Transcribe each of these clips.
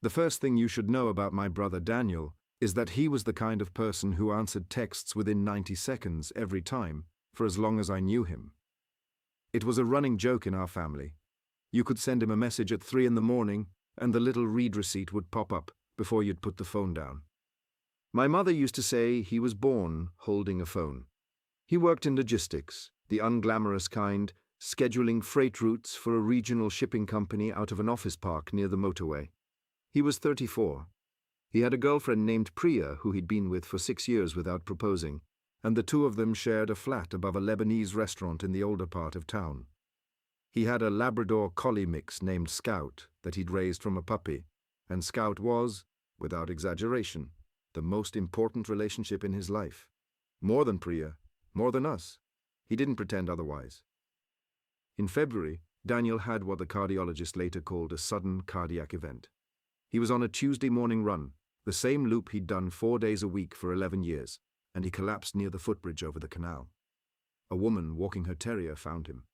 The first thing you should know about my brother Daniel is that he was the kind of person who answered texts within 90 seconds every time, for as long as I knew him. It was a running joke in our family. You could send him a message at 3 in the morning, and the little read receipt would pop up before you'd put the phone down. My mother used to say he was born holding a phone. He worked in logistics, the unglamorous kind, scheduling freight routes for a regional shipping company out of an office park near the motorway. He was 34. He had a girlfriend named Priya who he'd been with for 6 years without proposing, and the two of them shared a flat above a Lebanese restaurant in the older part of town. He had a Labrador collie mix named Scout that he'd raised from a puppy, and Scout was, without exaggeration, the most important relationship in his life. More than Priya, more than us. He didn't pretend otherwise. In February, Daniel had what the cardiologist later called a sudden cardiac event. He was on a Tuesday morning run, the same loop he'd done 4 days a week for 11 years, and he collapsed near the footbridge over the canal. A woman walking her terrier found him.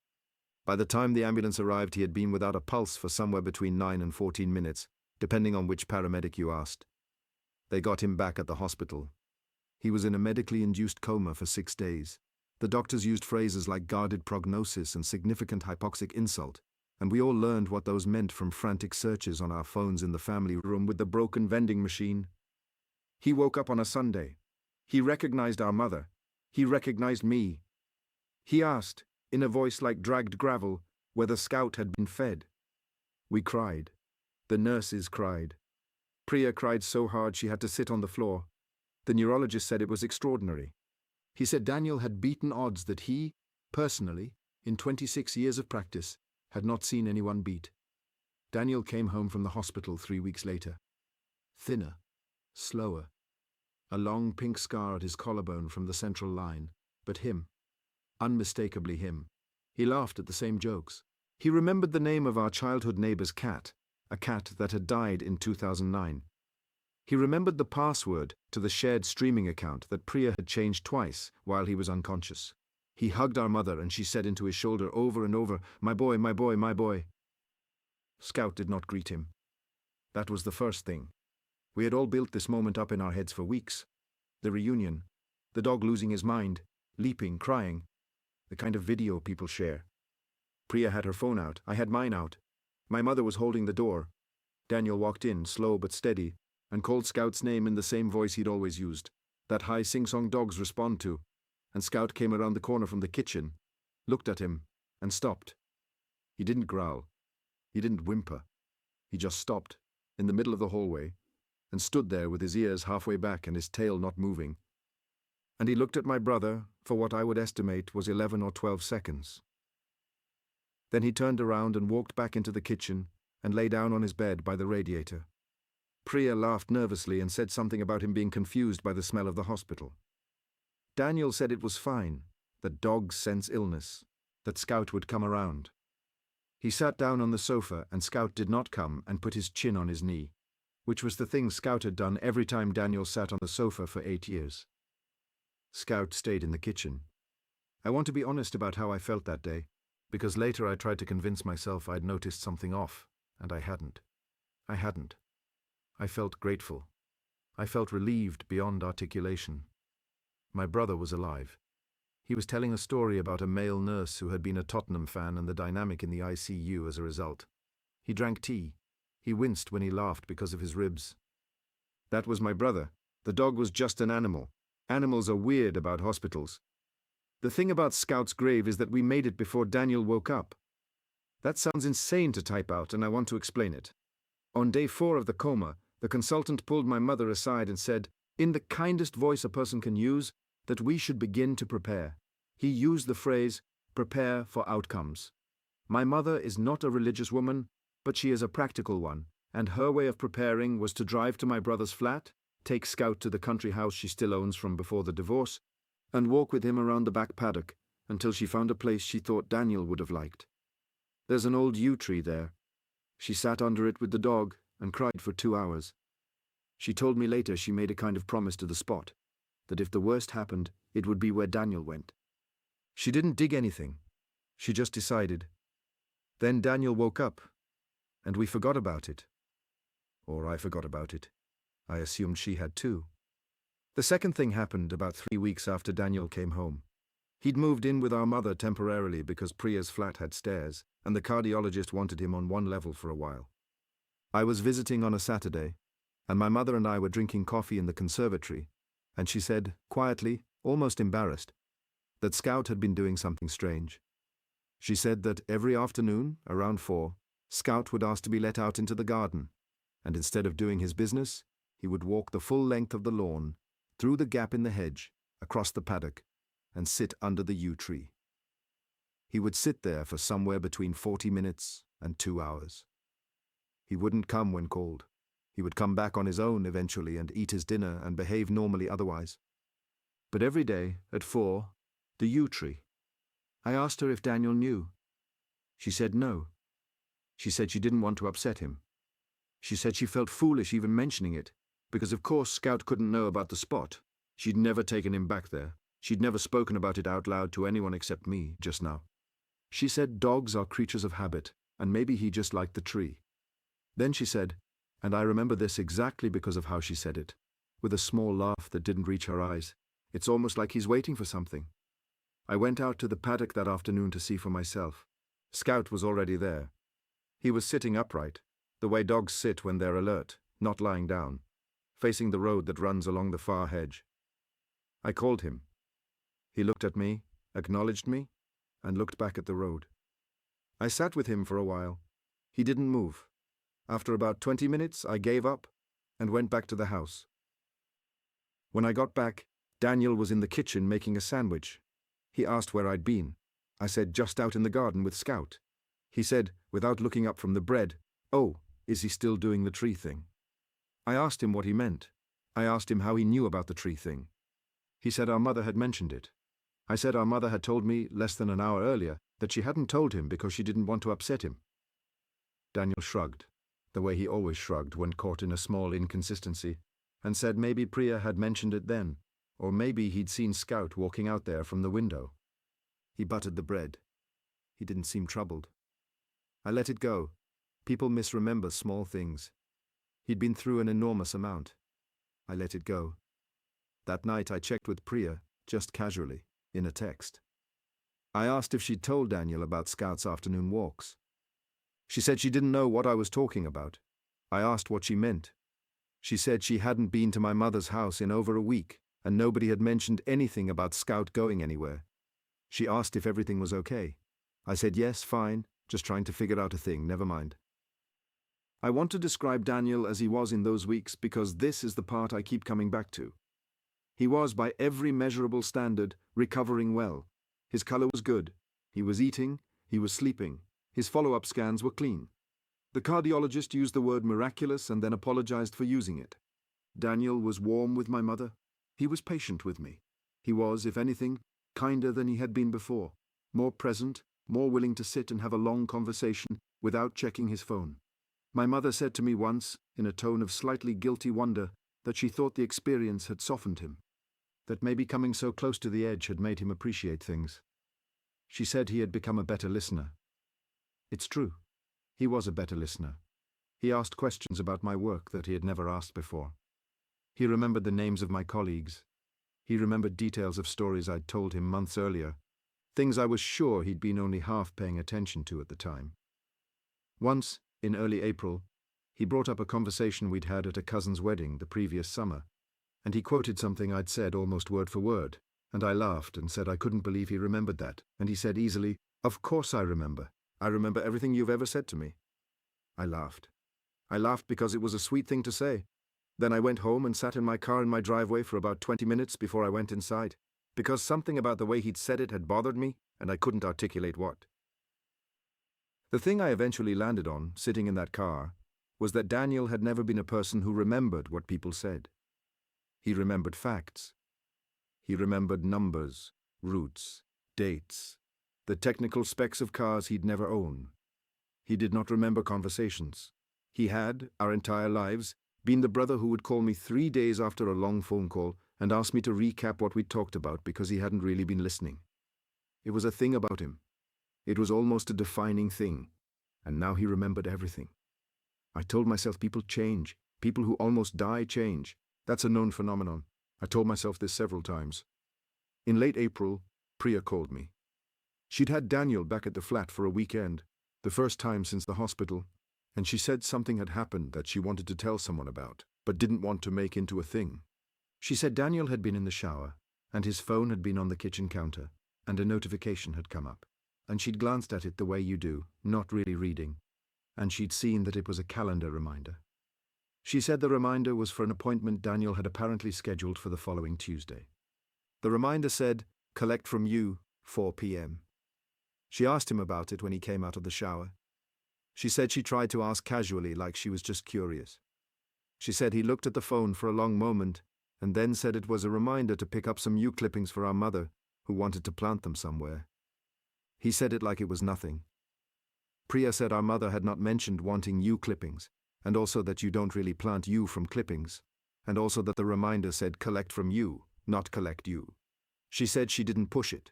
By the time the ambulance arrived, he had been without a pulse for somewhere between 9 and 14 minutes, depending on which paramedic you asked. They got him back at the hospital. He was in a medically induced coma for 6 days. The doctors used phrases like guarded prognosis and significant hypoxic insult, and we all learned what those meant from frantic searches on our phones in the family room with the broken vending machine. He woke up on a Sunday. He recognized our mother. He recognized me. He asked, in a voice like dragged gravel, whether Scout had been fed. We cried. The nurses cried. Priya cried so hard she had to sit on the floor. The neurologist said it was extraordinary. He said Daniel had beaten odds that he, personally, in 26 years of practice, had not seen anyone beat. Daniel came home from the hospital 3 weeks later. Thinner, slower, a long pink scar at his collarbone from the central line, but him, unmistakably him. He laughed at the same jokes. He remembered the name of our childhood neighbor's cat, a cat that had died in 2009. He remembered the password to the shared streaming account that Priya had changed twice while he was unconscious. He hugged our mother and she said into his shoulder over and over, "My boy, my boy, my boy." Scout did not greet him. That was the first thing. We had all built this moment up in our heads for weeks. The reunion, the dog losing his mind, leaping, crying, the kind of video people share. Priya had her phone out, I had mine out. My mother was holding the door. Daniel walked in, slow but steady, and called Scout's name in the same voice he'd always used, that high sing-song dogs respond to, and Scout came around the corner from the kitchen, looked at him, and stopped. He didn't growl. He didn't whimper. He just stopped, in the middle of the hallway, and stood there with his ears halfway back and his tail not moving. And he looked at my brother for what I would estimate was 11 or 12 seconds. Then he turned around and walked back into the kitchen and lay down on his bed by the radiator. Priya laughed nervously and said something about him being confused by the smell of the hospital. Daniel said it was fine, that dogs sense illness, that Scout would come around. He sat down on the sofa and Scout did not come and put his chin on his knee, which was the thing Scout had done every time Daniel sat on the sofa for 8 years. Scout stayed in the kitchen. I want to be honest about how I felt that day, because later I tried to convince myself I'd noticed something off, and I hadn't. I hadn't. I felt grateful. I felt relieved beyond articulation. My brother was alive. He was telling a story about a male nurse who had been a Tottenham fan and the dynamic in the ICU as a result. He drank tea. He winced when he laughed because of his ribs. That was my brother. The dog was just an animal. Animals are weird about hospitals. The thing about Scout's grave is that we made it before Daniel woke up. That sounds insane to type out, and I want to explain it. On day 4 of the coma, the consultant pulled my mother aside and said, in the kindest voice a person can use, that we should begin to prepare. He used the phrase, prepare for outcomes. My mother is not a religious woman, but she is a practical one, and her way of preparing was to drive to my brother's flat, take Scout to the country house she still owns from before the divorce, and walk with him around the back paddock until she found a place she thought Daniel would have liked. There's an old yew tree there. She sat under it with the dog and cried for 2 hours. She told me later she made a kind of promise to the spot, that if the worst happened, it would be where Daniel went. She didn't dig anything. She just decided. Then Daniel woke up, and we forgot about it. Or I forgot about it. I assumed she had too. The second thing happened about 3 weeks after Daniel came home. He'd moved in with our mother temporarily because Priya's flat had stairs, and the cardiologist wanted him on one level for a while. I was visiting on a Saturday, and my mother and I were drinking coffee in the conservatory, and she said, quietly, almost embarrassed, that Scout had been doing something strange. She said that every afternoon, around 4, Scout would ask to be let out into the garden, and instead of doing his business, he would walk the full length of the lawn, through the gap in the hedge, across the paddock, and sit under the yew tree. He would sit there for somewhere between 40 minutes and 2 hours. He wouldn't come when called. He would come back on his own eventually and eat his dinner and behave normally otherwise. But every day, at 4, the yew tree. I asked her if Daniel knew. She said no. She said she didn't want to upset him. She said she felt foolish even mentioning it, because of course Scout couldn't know about the spot. She'd never taken him back there. She'd never spoken about it out loud to anyone except me just now. She said dogs are creatures of habit, and maybe he just liked the tree. Then she said, and I remember this exactly because of how she said it, with a small laugh that didn't reach her eyes, it's almost like he's waiting for something. I went out to the paddock that afternoon to see for myself. Scout was already there. He was sitting upright, the way dogs sit when they're alert, not lying down, facing the road that runs along the far hedge. I called him. He looked at me, acknowledged me, and looked back at the road. I sat with him for a while. He didn't move. After about 20 minutes, I gave up and went back to the house. When I got back, Daniel was in the kitchen making a sandwich. He asked where I'd been. I said just out in the garden with Scout. He said, without looking up from the bread, "Oh, is he still doing the tree thing?" I asked him what he meant. I asked him how he knew about the tree thing. He said our mother had mentioned it. I said our mother had told me less than an hour earlier that she hadn't told him because she didn't want to upset him. Daniel shrugged, the way he always shrugged when caught in a small inconsistency, and said maybe Priya had mentioned it then, or maybe he'd seen Scout walking out there from the window. He buttered the bread. He didn't seem troubled. I let it go. People misremember small things. He'd been through an enormous amount. I let it go. That night I checked with Priya, just casually, in a text. I asked if she'd told Daniel about Scout's afternoon walks. She said she didn't know what I was talking about. I asked what she meant. She said she hadn't been to my mother's house in over a week, and nobody had mentioned anything about Scout going anywhere. She asked if everything was okay. I said yes, fine, just trying to figure out a thing, never mind. I want to describe Daniel as he was in those weeks because this is the part I keep coming back to. He was, by every measurable standard, recovering well. His color was good. He was eating. He was sleeping. His follow-up scans were clean. The cardiologist used the word miraculous and then apologized for using it. Daniel was warm with my mother. He was patient with me. He was, if anything, kinder than he had been before, more present, more willing to sit and have a long conversation without checking his phone. My mother said to me once, in a tone of slightly guilty wonder, that she thought the experience had softened him, that maybe coming so close to the edge had made him appreciate things. She said he had become a better listener. It's true. He was a better listener. He asked questions about my work that he had never asked before. He remembered the names of my colleagues. He remembered details of stories I'd told him months earlier, things I was sure he'd been only half paying attention to at the time. Once, in early April, he brought up a conversation we'd had at a cousin's wedding the previous summer, and he quoted something I'd said almost word for word, and I laughed and said I couldn't believe he remembered that, and he said easily, "Of course I remember. I remember everything you've ever said to me." I laughed. I laughed because it was a sweet thing to say. Then I went home and sat in my car in my driveway for about 20 minutes before I went inside, because something about the way he'd said it had bothered me, and I couldn't articulate what. The thing I eventually landed on, sitting in that car, was that Daniel had never been a person who remembered what people said. He remembered facts. He remembered numbers, routes, dates, the technical specs of cars he'd never owned. He did not remember conversations. He had, our entire lives, been the brother who would call me 3 days after a long phone call and ask me to recap what we'd talked about because he hadn't really been listening. It was a thing about him. It was almost a defining thing, and now he remembered everything. I told myself people change. People who almost die change. That's a known phenomenon. I told myself this several times. In late April, Priya called me. She'd had Daniel back at the flat for a weekend, the first time since the hospital, and she said something had happened that she wanted to tell someone about, but didn't want to make into a thing. She said Daniel had been in the shower, and his phone had been on the kitchen counter, and a notification had come up. And she'd glanced at it the way you do, not really reading, and she'd seen that it was a calendar reminder. She said the reminder was for an appointment Daniel had apparently scheduled for the following Tuesday. The reminder said, "Collect from you, 4 p.m. She asked him about it when he came out of the shower. She said she tried to ask casually, like she was just curious. She said he looked at the phone for a long moment and then said it was a reminder to pick up some yew clippings for our mother, who wanted to plant them somewhere. He said it like it was nothing. Priya said our mother had not mentioned wanting yew clippings, and also that you don't really plant yew from clippings, and also that the reminder said collect from you, not collect you. She said she didn't push it.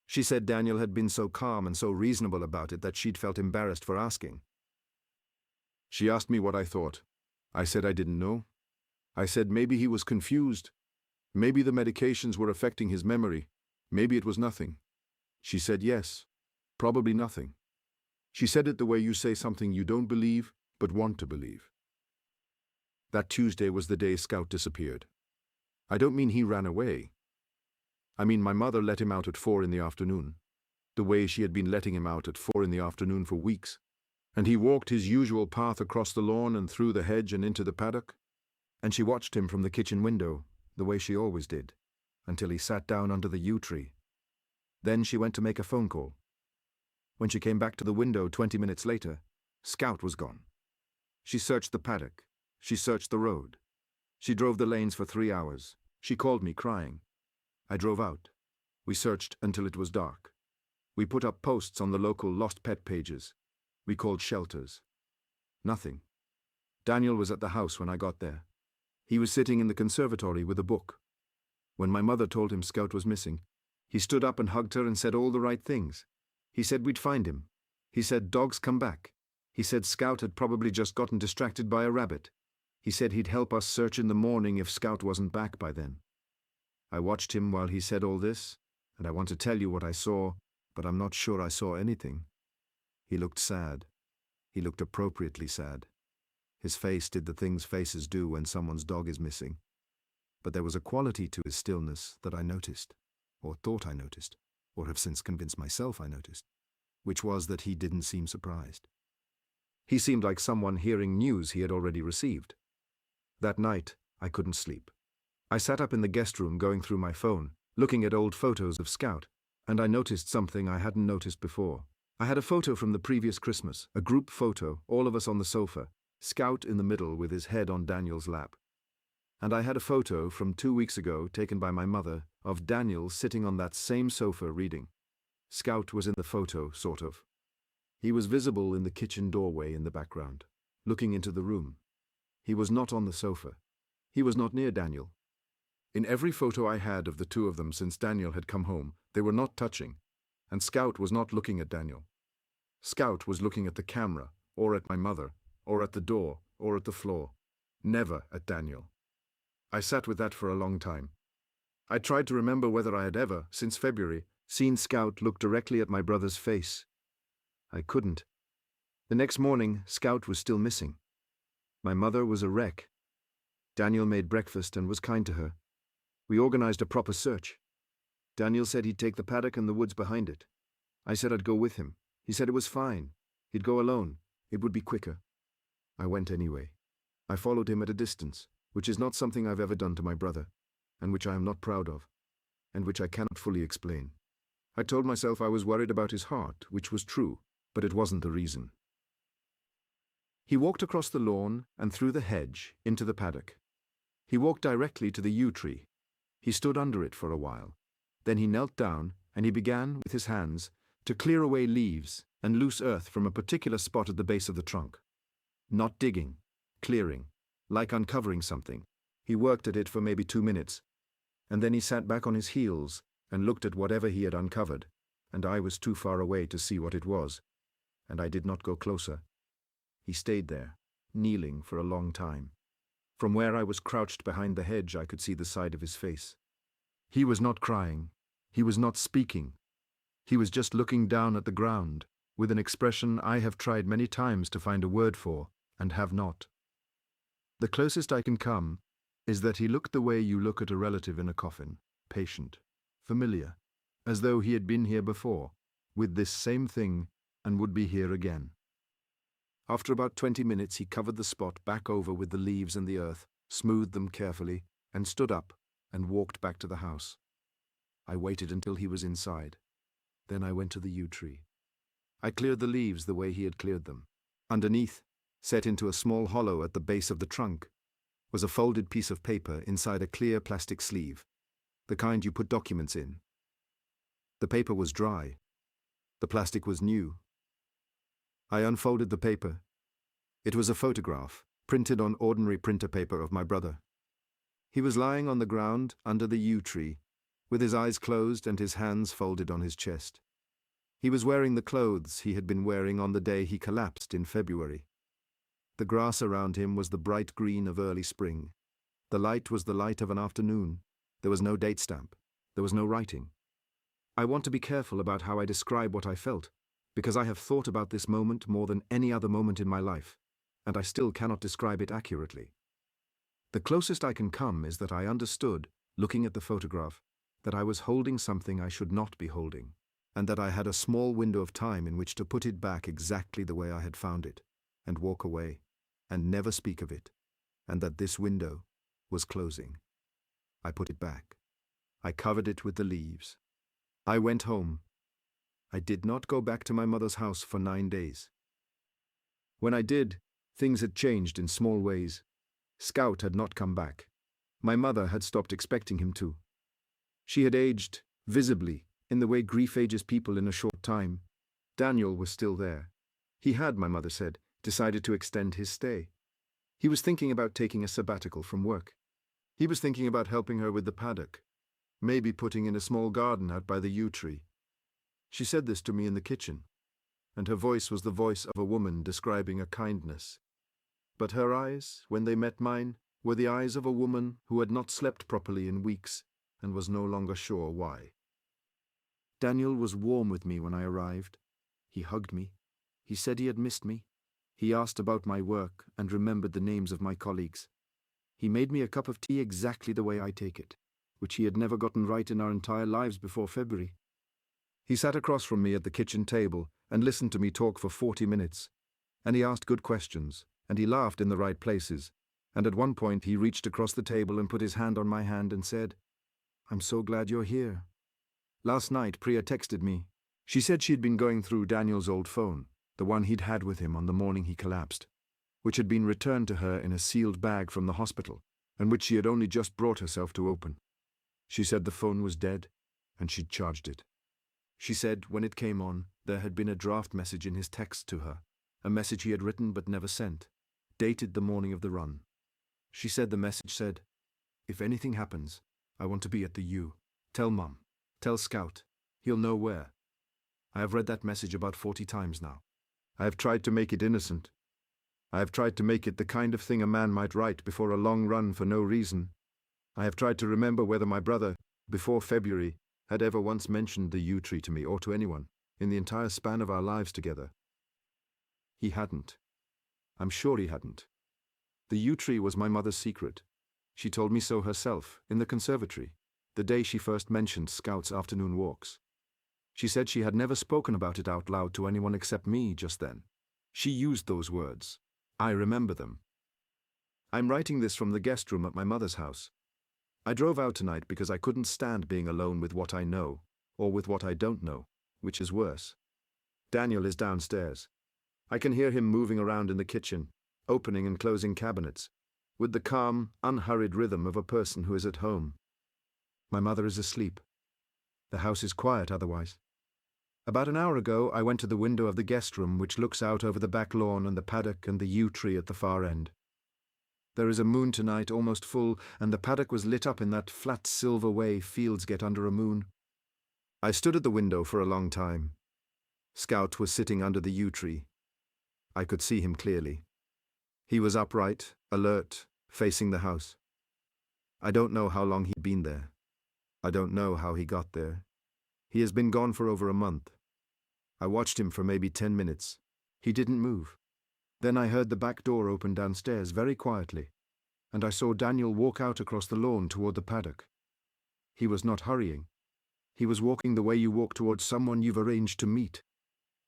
She said Daniel had been so calm and so reasonable about it that she'd felt embarrassed for asking. She asked me what I thought. I said I didn't know. I said maybe he was confused. Maybe the medications were affecting his memory. Maybe it was nothing. She said yes, probably nothing. She said it the way you say something you don't believe, but want to believe. That Tuesday was the day Scout disappeared. I don't mean he ran away. I mean my mother let him out at 4 in the afternoon, the way she had been letting him out at 4 in the afternoon for weeks, and he walked his usual path across the lawn and through the hedge and into the paddock, and she watched him from the kitchen window, the way she always did, until he sat down under the yew tree. Then she went to make a phone call. When she came back to the window 20 minutes later, Scout was gone. She searched the paddock. She searched the road. She drove the lanes for 3 hours. She called me crying. I drove out. We searched until it was dark. We put up posts on the local lost pet pages. We called shelters. Nothing. Daniel was at the house when I got there. He was sitting in the conservatory with a book. When my mother told him Scout was missing, he stood up and hugged her and said all the right things. He said we'd find him. He said dogs come back. He said Scout had probably just gotten distracted by a rabbit. He said he'd help us search in the morning if Scout wasn't back by then. I watched him while he said all this, and I want to tell you what I saw, but I'm not sure I saw anything. He looked sad. He looked appropriately sad. His face did the things faces do when someone's dog is missing. But there was a quality to his stillness that I noticed, or thought I noticed, or have since convinced myself I noticed, which was that he didn't seem surprised. He seemed like someone hearing news he had already received. That night, I couldn't sleep. I sat up in the guest room going through my phone, looking at old photos of Scout, and I noticed something I hadn't noticed before. I had a photo from the previous Christmas, a group photo, all of us on the sofa, Scout in the middle with his head on Daniel's lap. And I had a photo from 2 weeks ago taken by my mother of Daniel sitting on that same sofa reading. Scout was in the photo, sort of. He was visible in the kitchen doorway in the background, looking into the room. He was not on the sofa. He was not near Daniel. In every photo I had of the two of them since Daniel had come home, they were not touching, and Scout was not looking at Daniel. Scout was looking at the camera, or at my mother, or at the door, or at the floor. Never at Daniel. I sat with that for a long time. I tried to remember whether I had ever, since February, seen Scout look directly at my brother's face. I couldn't. The next morning, Scout was still missing. My mother was a wreck. Daniel made breakfast and was kind to her. We organized a proper search. Daniel said he'd take the paddock and the woods behind it. I said I'd go with him. He said it was fine. He'd go alone. It would be quicker. I went anyway. I followed him at a distance, which is not something I've ever done to my brother, and which I am not proud of, and which I cannot fully explain. I told myself I was worried about his heart, which was true, but it wasn't the reason. He walked across the lawn and through the hedge into the paddock. He walked directly to the yew tree. He stood under it for a while. Then he knelt down and he began, with his hands, to clear away leaves and loose earth from a particular spot at the base of the trunk. Not digging, clearing, like uncovering something. He worked at it for maybe 2 minutes, and then he sat back on his heels and looked at whatever he had uncovered, and I was too far away to see what it was, and I did not go closer. He stayed there, kneeling for a long time. From where I was crouched behind the hedge, I could see the side of his face. He was not crying. He was not speaking. He was just looking down at the ground, with an expression I have tried many times to find a word for, and have not. The closest I can come is that he looked the way you look at a relative in a coffin, patient, familiar, as though he had been here before, with this same thing, and would be here again. After about 20 minutes, he covered the spot back over with the leaves and the earth, smoothed them carefully, and stood up and walked back to the house. I waited until he was inside. Then I went to the yew tree. I cleared the leaves the way he had cleared them. Underneath, set into a small hollow at the base of the trunk, was a folded piece of paper inside a clear plastic sleeve, the kind you put documents in. The paper was dry. The plastic was new. I unfolded the paper. It was a photograph, printed on ordinary printer paper of my brother. He was lying on the ground under the yew tree, with his eyes closed and his hands folded on his chest. He was wearing the clothes he had been wearing on the day he collapsed in February. The grass around him was the bright green of early spring. The light was the light of an afternoon. There was no date stamp. There was no writing. I want to be careful about how I describe what I felt, because I have thought about this moment more than any other moment in my life, and I still cannot describe it accurately. The closest I can come is that I understood, looking at the photograph, that I was holding something I should not be holding, and that I had a small window of time in which to put it back exactly the way I had found it, and walk away, and never speak of it, and that this window was closing. I put it back. I covered it with the leaves. I went home. I did not go back to my mother's house for 9 days. When I did, things had changed in small ways. Scout had not come back. My mother had stopped expecting him to. She had aged, visibly, in the way grief ages people in a short time. Daniel was still there. He had, my mother said, decided to extend his stay. He was thinking about taking a sabbatical from work. He was thinking about helping her with the paddock, maybe putting in a small garden out by the yew tree. She said this to me in the kitchen, and her voice was the voice of a woman describing a kindness. But her eyes, when they met mine, were the eyes of a woman who had not slept properly in weeks and was no longer sure why. Daniel was warm with me when I arrived. He hugged me. He said he had missed me. He asked about my work and remembered the names of my colleagues. He made me a cup of tea exactly the way I take it, which he had never gotten right in our entire lives before February. He sat across from me at the kitchen table and listened to me talk for 40 minutes, and he asked good questions, and he laughed in the right places, and at one point he reached across the table and put his hand on my hand and said, "I'm so glad you're here." Last night, Priya texted me. She said she'd been going through Daniel's old phone, the one he'd had with him on the morning he collapsed, which had been returned to her in a sealed bag from the hospital, and which she had only just brought herself to open. She said the phone was dead, and she'd charged it. She said when it came on, there had been a draft message in his text to her, a message he had written but never sent, dated the morning of the run. She said the message said, "If anything happens, I want to be at the U. Tell Mum. Tell Scout. He'll know where." I have read that message about 40 times now. I have tried to make it innocent. I have tried to make it the kind of thing a man might write before a long run for no reason. I have tried to remember whether my brother, before February, had ever once mentioned the yew tree to me or to anyone, in the entire span of our lives together. He hadn't. I'm sure he hadn't. The yew tree was my mother's secret. She told me so herself, in the conservatory, the day she first mentioned Scout's afternoon walks. She said she had never spoken about it out loud to anyone except me just then. She used those words. I remember them. I'm writing this from the guest room at my mother's house. I drove out tonight because I couldn't stand being alone with what I know, or with what I don't know, which is worse. Daniel is downstairs. I can hear him moving around in the kitchen, opening and closing cabinets, with the calm, unhurried rhythm of a person who is at home. My mother is asleep. The house is quiet otherwise. About an hour ago, I went to the window of the guest room, which looks out over the back lawn and the paddock and the yew tree at the far end. There is a moon tonight, almost full, and the paddock was lit up in that flat silver way fields get under a moon. I stood at the window for a long time. Scout was sitting under the yew tree. I could see him clearly. He was upright, alert, facing the house. I don't know how long he'd been there. I don't know how he got there. He has been gone for over a month. I watched him for maybe 10 minutes. He didn't move. Then I heard the back door open downstairs very quietly, and I saw Daniel walk out across the lawn toward the paddock. He was not hurrying. He was walking the way you walk towards someone you've arranged to meet.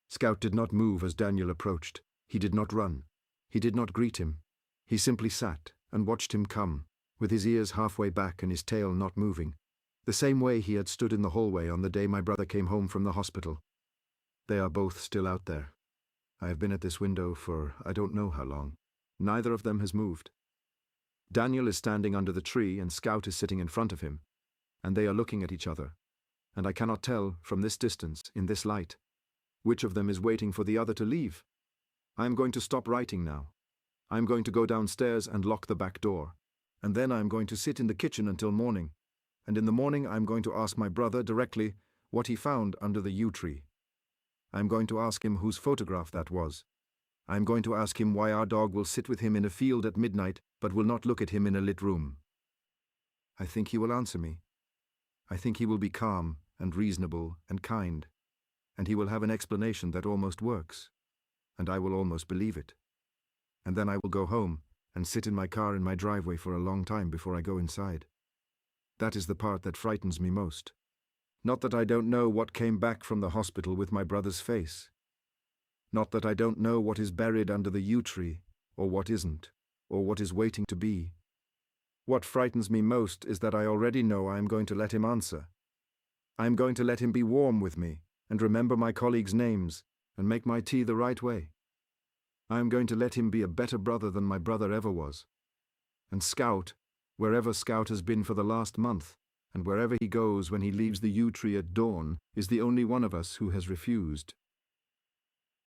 Scout did not move as Daniel approached. He did not run. He did not greet him. He simply sat and watched him come, with his ears halfway back and his tail not moving, the same way he had stood in the hallway on the day my brother came home from the hospital. They are both still out there. I have been at this window for I don't know how long. Neither of them has moved. Daniel is standing under the tree and Scout is sitting in front of him, and they are looking at each other, and I cannot tell, from this distance, in this light, which of them is waiting for the other to leave. I am going to stop writing now. I am going to go downstairs and lock the back door, and then I am going to sit in the kitchen until morning, and in the morning I am going to ask my brother directly what he found under the yew tree. I am going to ask him whose photograph that was. I am going to ask him why our dog will sit with him in a field at midnight but will not look at him in a lit room. I think he will answer me. I think he will be calm and reasonable and kind, and he will have an explanation that almost works, and I will almost believe it. And then I will go home and sit in my car in my driveway for a long time before I go inside. That is the part that frightens me most. Not that I don't know what came back from the hospital with my brother's face. Not that I don't know what is buried under the yew tree, or what isn't, or what is waiting to be. What frightens me most is that I already know I am going to let him answer. I am going to let him be warm with me, and remember my colleagues' names, and make my tea the right way. I am going to let him be a better brother than my brother ever was. And Scout, wherever Scout has been for the last month, and wherever he goes when he leaves the yew tree at dawn, is the only one of us who has refused.